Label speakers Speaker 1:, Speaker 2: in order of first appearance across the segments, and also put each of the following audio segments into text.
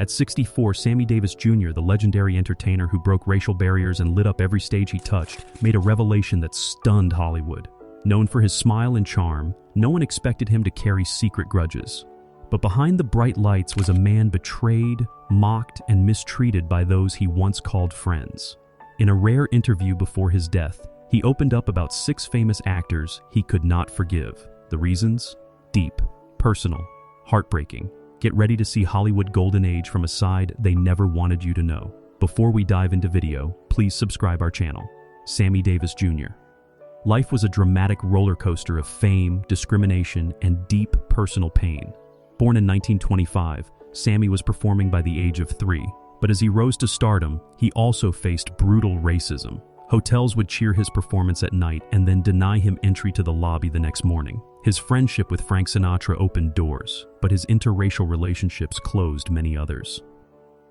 Speaker 1: At 64, Sammy Davis Jr., the legendary entertainer who broke racial barriers and lit up every stage he touched, made a revelation that stunned Hollywood. Known for his smile and charm, no one expected him to carry secret grudges. But behind the bright lights was a man betrayed, mocked, and mistreated by those he once called friends. In a rare interview before his death, he opened up about 6 famous actors he could not forgive. The reasons? Deep, personal, heartbreaking. Get ready to see Hollywood Golden Age from a side they never wanted you to know. Before we dive into video, please subscribe our channel. Sammy Davis Jr. Life was a dramatic roller coaster of fame, discrimination, and deep personal pain. Born in 1925, Sammy was performing by the age of 3, but as he rose to stardom, he also faced brutal racism. Hotels would cheer his performance at night and then deny him entry to the lobby the next morning. His friendship with Frank Sinatra opened doors, but his interracial relationships closed many others.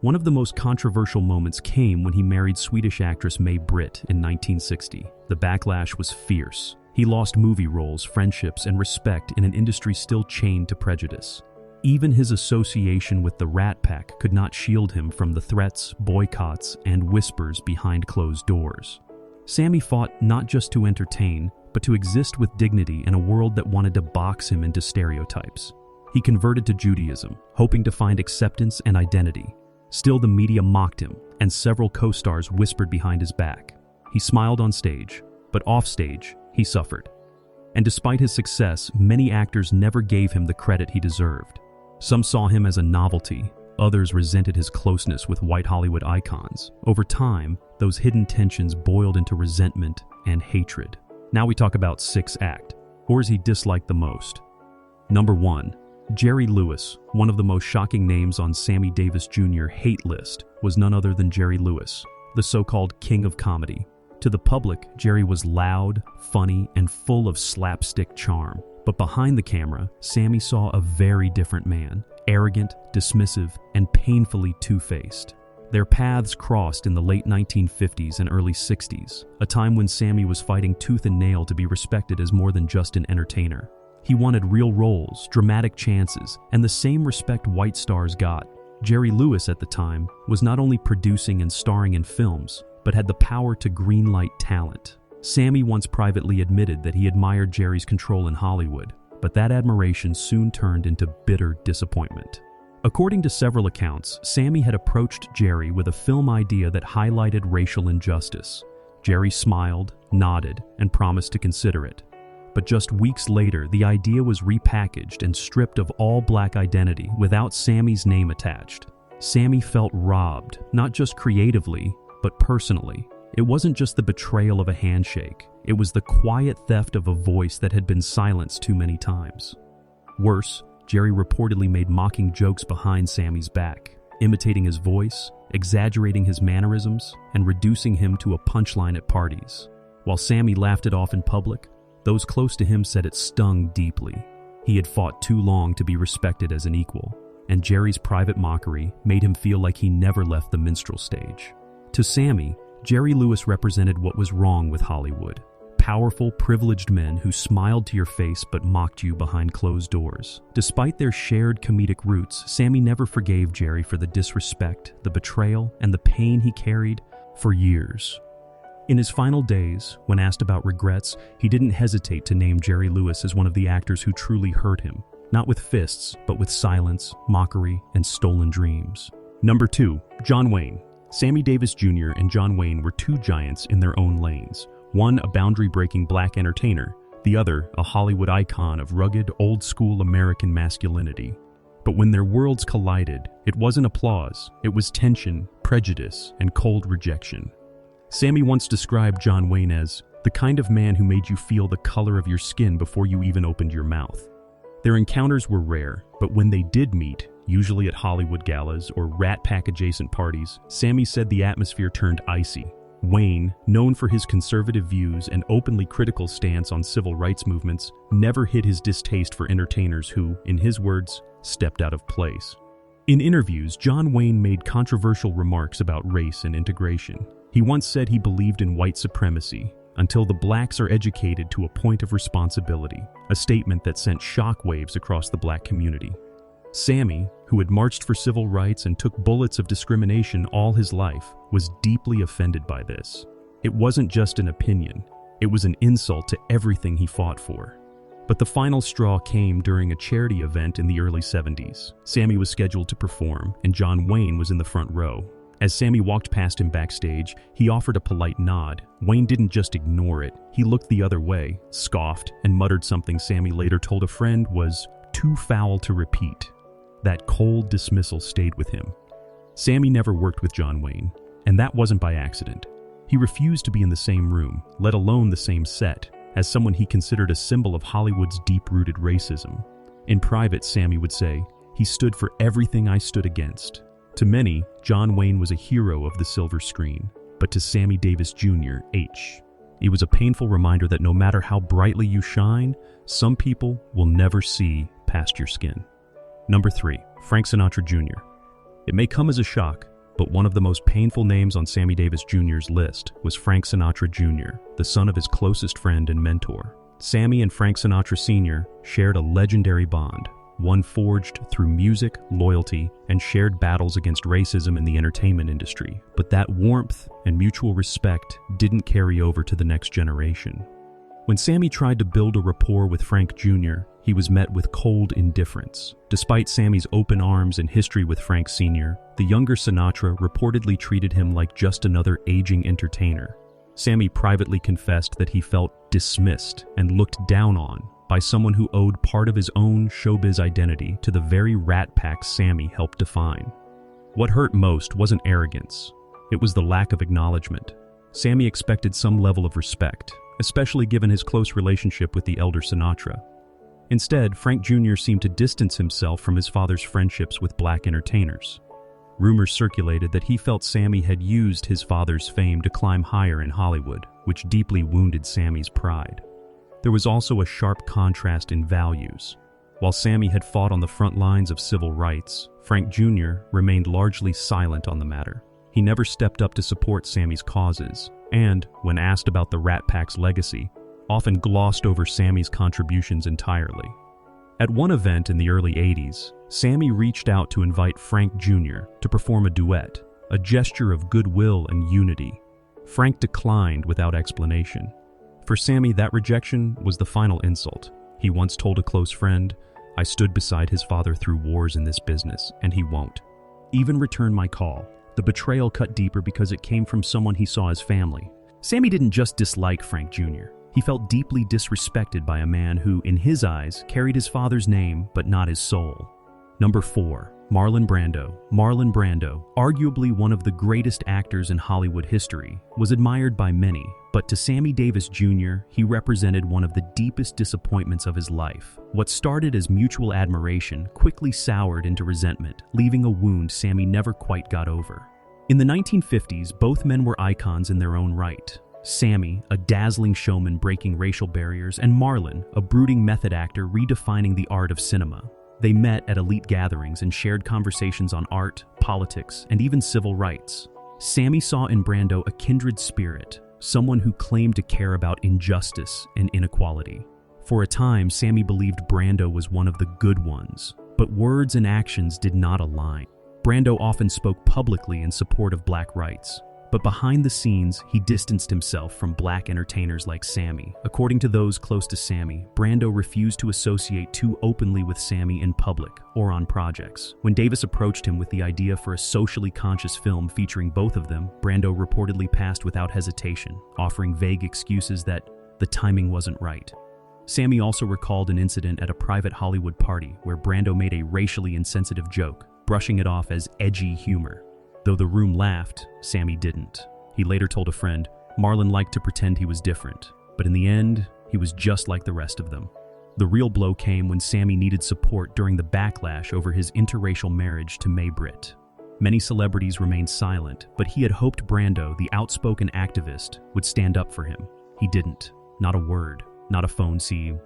Speaker 1: One of the most controversial moments came when he married Swedish actress May Britt in 1960. The backlash was fierce. He lost movie roles, friendships, and respect in an industry still chained to prejudice. Even his association with the Rat Pack could not shield him from the threats, boycotts, and whispers behind closed doors. Sammy fought not just to entertain, but to exist with dignity in a world that wanted to box him into stereotypes. He converted to Judaism, hoping to find acceptance and identity. Still, the media mocked him, and several co-stars whispered behind his back. He smiled on stage, but off-stage, he suffered. And despite his success, many actors never gave him the credit he deserved. Some saw him as a novelty, others resented his closeness with white Hollywood icons. Over time, those hidden tensions boiled into resentment and hatred. Now we talk about 6th act. Who is he disliked the most? Number 1. Jerry Lewis. One of the most shocking names on Sammy Davis Jr. hate list was none other than Jerry Lewis, the so-called king of comedy. To the public, Jerry was loud, funny, and full of slapstick charm. But behind the camera, Sammy saw a very different man, arrogant, dismissive, and painfully two-faced. Their paths crossed in the late 1950s and early 60s, a time when Sammy was fighting tooth and nail to be respected as more than just an entertainer. He wanted real roles, dramatic chances, and the same respect white stars got. Jerry Lewis at the time was not only producing and starring in films, but had the power to greenlight talent. Sammy once privately admitted that he admired Jerry's control in Hollywood, but that admiration soon turned into bitter disappointment. According to several accounts, Sammy had approached Jerry with a film idea that highlighted racial injustice. Jerry smiled, nodded, and promised to consider it. But just weeks later, the idea was repackaged and stripped of all black identity without Sammy's name attached. Sammy felt robbed, not just creatively, but personally. It wasn't just the betrayal of a handshake. It was the quiet theft of a voice that had been silenced too many times. Worse, Jerry reportedly made mocking jokes behind Sammy's back, imitating his voice, exaggerating his mannerisms, and reducing him to a punchline at parties. While Sammy laughed it off in public, those close to him said it stung deeply. He had fought too long to be respected as an equal, and Jerry's private mockery made him feel like he never left the minstrel stage. To Sammy, Jerry Lewis represented what was wrong with Hollywood. Powerful, privileged men who smiled to your face but mocked you behind closed doors. Despite their shared comedic roots, Sammy never forgave Jerry for the disrespect, the betrayal, and the pain he carried for years. In his final days, when asked about regrets, he didn't hesitate to name Jerry Lewis as one of the actors who truly hurt him, not with fists, but with silence, mockery, and stolen dreams. Number 2. John Wayne. Sammy Davis Jr. and John Wayne were two giants in their own lanes. One a boundary-breaking black entertainer, the other a Hollywood icon of rugged, old-school American masculinity. But when their worlds collided, it wasn't applause, it was tension, prejudice, and cold rejection. Sammy once described John Wayne as the kind of man who made you feel the color of your skin before you even opened your mouth. Their encounters were rare, but when they did meet, usually at Hollywood galas or Rat Pack-adjacent parties, Sammy said the atmosphere turned icy. Wayne, known for his conservative views and openly critical stance on civil rights movements, never hid his distaste for entertainers who, in his words, stepped out of place. In interviews, John Wayne made controversial remarks about race and integration. He once said he believed in white supremacy, until the blacks are educated to a point of responsibility, a statement that sent shockwaves across the black community. Sammy, who had marched for civil rights and took bullets of discrimination all his life, was deeply offended by this. It wasn't just an opinion, it was an insult to everything he fought for. But the final straw came during a charity event in the early 70s. Sammy was scheduled to perform, and John Wayne was in the front row. As Sammy walked past him backstage, he offered a polite nod. Wayne didn't just ignore it. He looked the other way, scoffed, and muttered something Sammy later told a friend was too foul to repeat. That cold dismissal stayed with him. Sammy never worked with John Wayne, and that wasn't by accident. He refused to be in the same room, let alone the same set, as someone he considered a symbol of Hollywood's deep-rooted racism. In private, Sammy would say, "He stood for everything I stood against." To many, John Wayne was a hero of the silver screen, but to Sammy Davis Jr., it was a painful reminder that no matter how brightly you shine, some people will never see past your skin. Number 3, Frank Sinatra Jr. It may come as a shock, but one of the most painful names on Sammy Davis Jr.'s list was Frank Sinatra Jr., the son of his closest friend and mentor. Sammy and Frank Sinatra Sr. shared a legendary bond, one forged through music, loyalty, and shared battles against racism in the entertainment industry. But that warmth and mutual respect didn't carry over to the next generation. When Sammy tried to build a rapport with Frank Jr., he was met with cold indifference. Despite Sammy's open arms and history with Frank Sr., the younger Sinatra reportedly treated him like just another aging entertainer. Sammy privately confessed that he felt dismissed and looked down on by someone who owed part of his own showbiz identity to the very rat pack Sammy helped define. What hurt most wasn't arrogance, it was the lack of acknowledgement. Sammy expected some level of respect, especially given his close relationship with the elder Sinatra. Instead, Frank Jr. seemed to distance himself from his father's friendships with black entertainers. Rumors circulated that he felt Sammy had used his father's fame to climb higher in Hollywood, which deeply wounded Sammy's pride. There was also a sharp contrast in values. While Sammy had fought on the front lines of civil rights, Frank Jr. remained largely silent on the matter. He never stepped up to support Sammy's causes, and, when asked about the Rat Pack's legacy, often glossed over Sammy's contributions entirely. At one event in the early 80s, Sammy reached out to invite Frank Jr. to perform a duet, a gesture of goodwill and unity. Frank declined without explanation. For Sammy, that rejection was the final insult. He once told a close friend, "I stood beside his father through wars in this business, and he won't even return my call." The betrayal cut deeper because it came from someone he saw as family. Sammy didn't just dislike Frank Jr. He felt deeply disrespected by a man who, in his eyes, carried his father's name but not his soul. Number 4, Marlon Brando. Marlon Brando, arguably one of the greatest actors in Hollywood history, was admired by many, but to Sammy Davis Jr., he represented one of the deepest disappointments of his life. What started as mutual admiration quickly soured into resentment, leaving a wound Sammy never quite got over. In the 1950s, both men were icons in their own right. Sammy, a dazzling showman breaking racial barriers, and Marlon, a brooding method actor redefining the art of cinema. They met at elite gatherings and shared conversations on art, politics, and even civil rights. Sammy saw in Brando a kindred spirit, someone who claimed to care about injustice and inequality. For a time, Sammy believed Brando was one of the good ones, but words and actions did not align. Brando often spoke publicly in support of black rights, but behind the scenes, he distanced himself from black entertainers like Sammy. According to those close to Sammy, Brando refused to associate too openly with Sammy in public or on projects. When Davis approached him with the idea for a socially conscious film featuring both of them, Brando reportedly passed without hesitation, offering vague excuses that the timing wasn't right. Sammy also recalled an incident at a private Hollywood party where Brando made a racially insensitive joke, brushing it off as edgy humor. Though the room laughed, Sammy didn't. He later told a friend, Marlon liked to pretend he was different, but in the end, he was just like the rest of them. The real blow came when Sammy needed support during the backlash over his interracial marriage to Mae Britt. Many celebrities remained silent, but he had hoped Brando, the outspoken activist, would stand up for him. He didn't. Not a word, not a phone sees.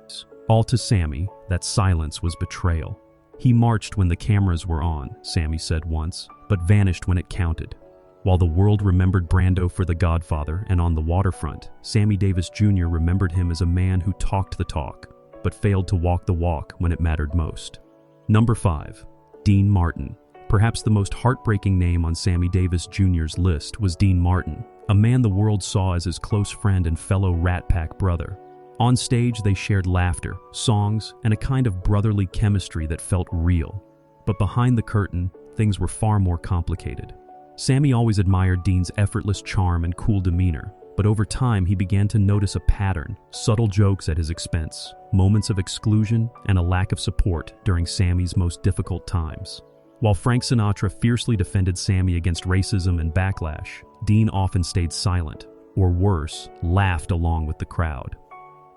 Speaker 1: All to Sammy, that silence was betrayal. He marched when the cameras were on, Sammy said once, but vanished when it counted. While the world remembered Brando for The Godfather and On the Waterfront, Sammy Davis Jr. remembered him as a man who talked the talk, but failed to walk the walk when it mattered most. Number 5. Dean Martin. Perhaps the most heartbreaking name on Sammy Davis Jr.'s list was Dean Martin, a man the world saw as his close friend and fellow Rat Pack brother. On stage, they shared laughter, songs, and a kind of brotherly chemistry that felt real. But behind the curtain, things were far more complicated. Sammy always admired Dean's effortless charm and cool demeanor, but over time he began to notice a pattern: subtle jokes at his expense, moments of exclusion, and a lack of support during Sammy's most difficult times. While Frank Sinatra fiercely defended Sammy against racism and backlash, Dean often stayed silent, or worse, laughed along with the crowd.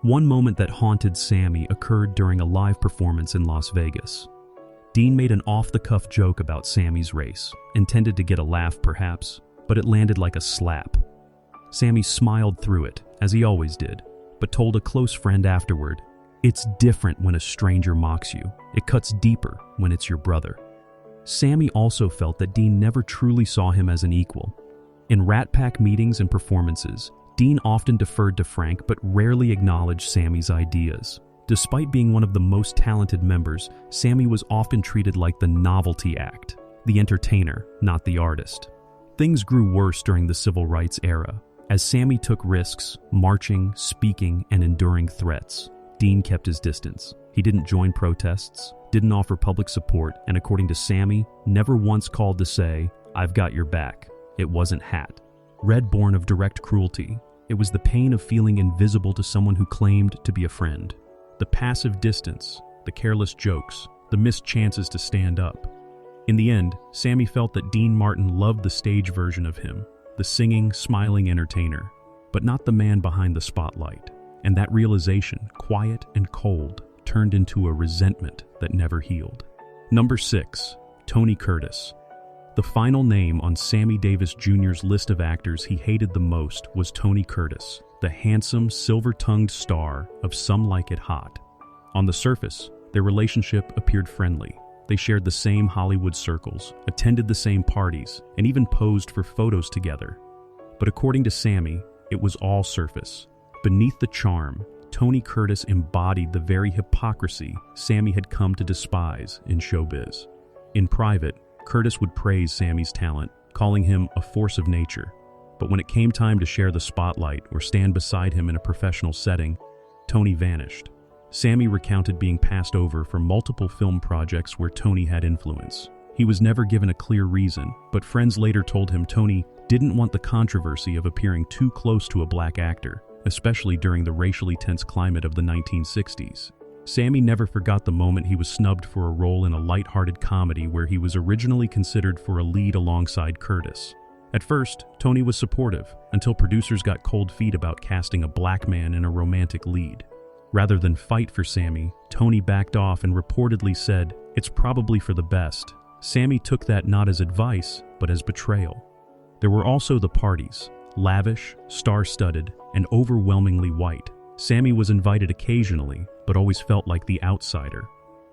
Speaker 1: One moment that haunted Sammy occurred during a live performance in Las Vegas. Dean made an off-the-cuff joke about Sammy's race, intended to get a laugh perhaps, but it landed like a slap. Sammy smiled through it, as he always did, but told a close friend afterward, "It's different when a stranger mocks you. It cuts deeper when it's your brother." Sammy also felt that Dean never truly saw him as an equal. In Rat Pack meetings and performances, Dean often deferred to Frank but rarely acknowledged Sammy's ideas. Despite being one of the most talented members, Sammy was often treated like the novelty act, the entertainer, not the artist. Things grew worse during the civil rights era. As Sammy took risks, marching, speaking, and enduring threats, Dean kept his distance. He didn't join protests, didn't offer public support, and according to Sammy, never once called to say, "I've got your back." It wasn't hat. Red born of direct cruelty, it was the pain of feeling invisible to someone who claimed to be a friend. The passive distance, the careless jokes, the missed chances to stand up. In the end, Sammy felt that Dean Martin loved the stage version of him, the singing, smiling entertainer, but not the man behind the spotlight. And that realization, quiet and cold, turned into a resentment that never healed. Number 6. Tony Curtis. The final name on Sammy Davis Jr.'s list of actors he hated the most was Tony Curtis, the handsome, silver-tongued star of Some Like It Hot. On the surface, their relationship appeared friendly. They shared the same Hollywood circles, attended the same parties, and even posed for photos together. But according to Sammy, it was all surface. Beneath the charm, Tony Curtis embodied the very hypocrisy Sammy had come to despise in showbiz. In private, Curtis would praise Sammy's talent, calling him a force of nature. But when it came time to share the spotlight or stand beside him in a professional setting, Tony vanished. Sammy recounted being passed over for multiple film projects where Tony had influence. He was never given a clear reason, but friends later told him Tony didn't want the controversy of appearing too close to a black actor, especially during the racially tense climate of the 1960s. Sammy never forgot the moment he was snubbed for a role in a light-hearted comedy where he was originally considered for a lead alongside Curtis. At first, Tony was supportive, until producers got cold feet about casting a black man in a romantic lead. Rather than fight for Sammy, Tony backed off and reportedly said, "It's probably for the best." Sammy took that not as advice, but as betrayal. There were also the parties, lavish, star-studded, and overwhelmingly white. Sammy was invited occasionally, but always felt like the outsider.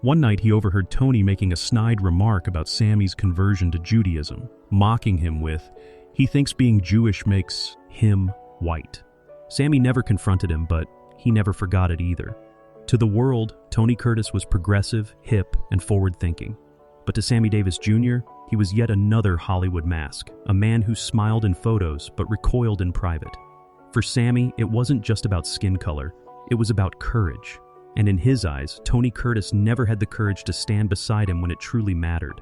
Speaker 1: One night he overheard Tony making a snide remark about Sammy's conversion to Judaism, mocking him with, "He thinks being Jewish makes him white." Sammy never confronted him, but he never forgot it either. To the world, Tony Curtis was progressive, hip, and forward-thinking. But to Sammy Davis Jr., he was yet another Hollywood mask, a man who smiled in photos but recoiled in private. For Sammy, it wasn't just about skin color, it was about courage. And in his eyes, Tony Curtis never had the courage to stand beside him when it truly mattered.